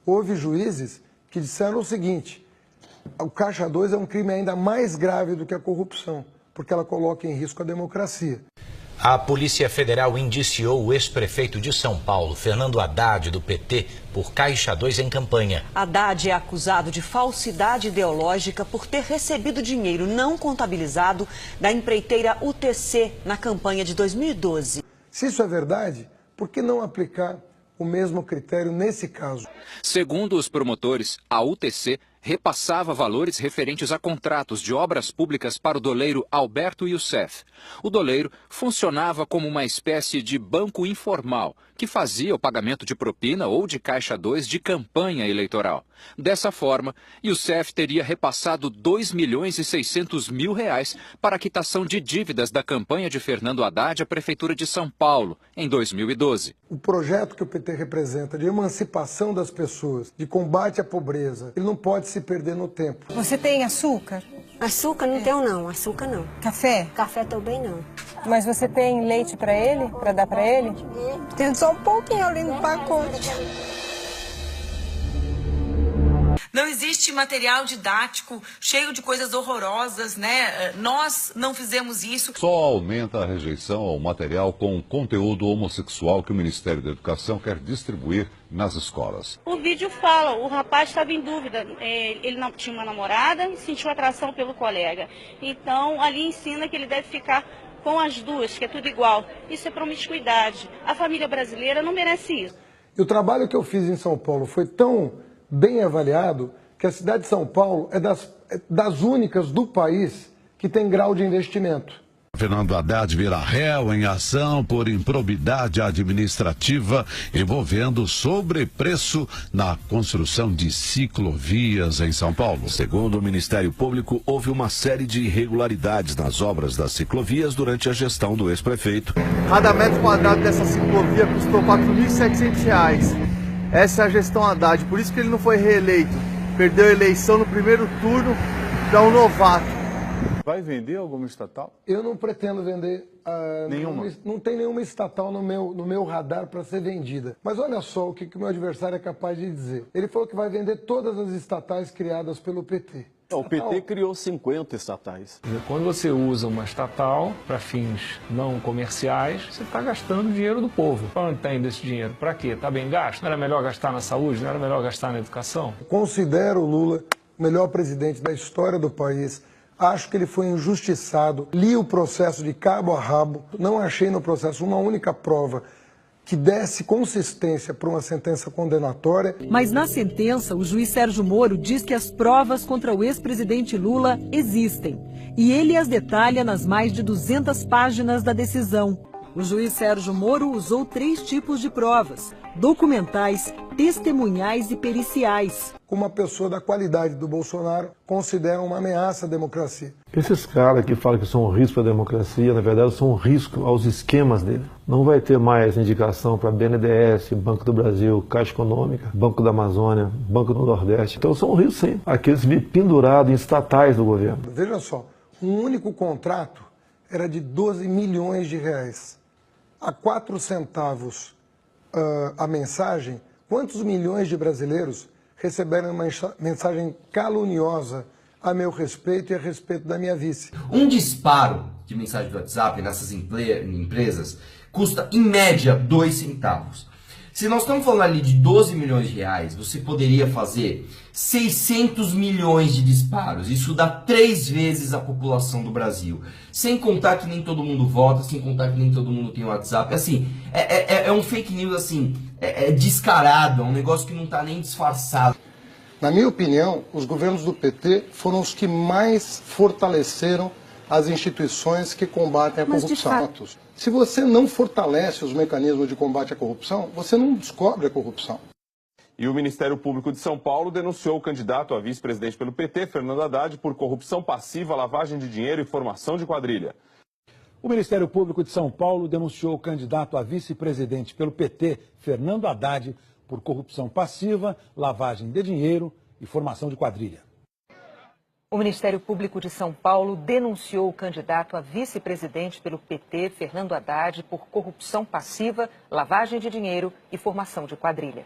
Houve juízes que disseram o seguinte: o Caixa 2 é um crime ainda mais grave do que a corrupção, porque ela coloca em risco a democracia. A Polícia Federal indiciou o ex-prefeito de São Paulo, Fernando Haddad, do PT, por Caixa 2 em campanha. Haddad é acusado de falsidade ideológica por ter recebido dinheiro não contabilizado da empreiteira UTC na campanha de 2012. Se isso é verdade, por que não aplicar o mesmo critério nesse caso? Segundo os promotores, a UTC repassava valores referentes a contratos de obras públicas para o doleiro Alberto Youssef. O doleiro funcionava como uma espécie de banco informal, que fazia o pagamento de propina ou de Caixa 2 de campanha eleitoral. Dessa forma, Youssef teria repassado R$ 2.600.000 para a quitação de dívidas da campanha de Fernando Haddad à Prefeitura de São Paulo, em 2012. O projeto que o PT representa de emancipação das pessoas, de combate à pobreza, ele não pode se perder no tempo. Você tem açúcar? Açúcar não tenho não, açúcar não. Café? Café também não. Mas você tem leite para ele? Para dar para ele? Tem só um pouquinho ali no pacote. Não existe material didático cheio de coisas horrorosas, né? Nós não fizemos isso. Só aumenta a rejeição ao material com conteúdo homossexual que o Ministério da Educação quer distribuir nas escolas. O vídeo fala, o rapaz estava em dúvida, ele não tinha uma namorada e sentiu atração pelo colega. Então, ali ensina que ele deve ficar com as duas, que é tudo igual. Isso é promiscuidade. A família brasileira não merece isso. E o trabalho que eu fiz em São Paulo foi tão bem avaliado que a cidade de São Paulo é das únicas do país que tem grau de investimento. Fernando Haddad vira réu em ação por improbidade administrativa envolvendo sobrepreço na construção de ciclovias em São Paulo. Segundo o Ministério Público, houve uma série de irregularidades nas obras das ciclovias durante a gestão do ex-prefeito. Cada metro quadrado dessa ciclovia custou R$ 4.700. Essa é a gestão Haddad, por isso que ele não foi reeleito. Perdeu a eleição no primeiro turno para um novato. Vai vender alguma estatal? Eu não pretendo vender nenhuma. Não tem nenhuma estatal no meu radar para ser vendida. Mas olha só o que o meu adversário é capaz de dizer. Ele falou que vai vender todas as estatais criadas pelo PT. O PT criou 50 estatais. Quando você usa uma estatal para fins não comerciais, você está gastando dinheiro do povo. Para onde está indo esse dinheiro? Para quê? Está bem gasto? Não era melhor gastar na saúde? Não era melhor gastar na educação? Considero o Lula o melhor presidente da história do país. Acho que ele foi injustiçado. Li o processo de cabo a rabo. Não achei no processo uma única prova que desse consistência para uma sentença condenatória. Mas na sentença, o juiz Sérgio Moro diz que as provas contra o ex-presidente Lula existem. E ele as detalha nas mais de 200 páginas da decisão. O juiz Sérgio Moro usou 3 tipos de provas: documentais, testemunhais e periciais. Uma pessoa da qualidade do Bolsonaro considera uma ameaça à democracia. Esses caras que falam que são um risco para a democracia, na verdade são um risco aos esquemas dele. Não vai ter mais indicação para BNDES, Banco do Brasil, Caixa Econômica, Banco da Amazônia, Banco do Nordeste. Então são um risco, sim. Aqueles pendurados em estatais do governo. Veja só, um único contrato era de 12 milhões de reais. A 4 centavos a mensagem, quantos milhões de brasileiros receberam uma mensagem caluniosa a meu respeito e a respeito da minha vice? Um disparo de mensagem do WhatsApp nessas empresas custa, em média, 2 centavos. Se nós estamos falando ali de 12 milhões de reais, você poderia fazer 600 milhões de disparos. Isso dá 3 vezes a população do Brasil. Sem contar que nem todo mundo vota, sem contar que nem todo mundo tem WhatsApp. Assim, é um fake news assim, descarado, é um negócio que não está nem disfarçado. Na minha opinião, os governos do PT foram os que mais fortaleceram as instituições que combatem a corrupção. Se você não fortalece os mecanismos de combate à corrupção, você não descobre a corrupção. E o Ministério Público de São Paulo denunciou o candidato a vice-presidente pelo PT, Fernando Haddad, por corrupção passiva, lavagem de dinheiro e formação de quadrilha. O Ministério Público de São Paulo denunciou o candidato a vice-presidente pelo PT, Fernando Haddad, por corrupção passiva, lavagem de dinheiro e formação de quadrilha. O Ministério Público de São Paulo denunciou o candidato a vice-presidente pelo PT, Fernando Haddad, por corrupção passiva, lavagem de dinheiro e formação de quadrilha.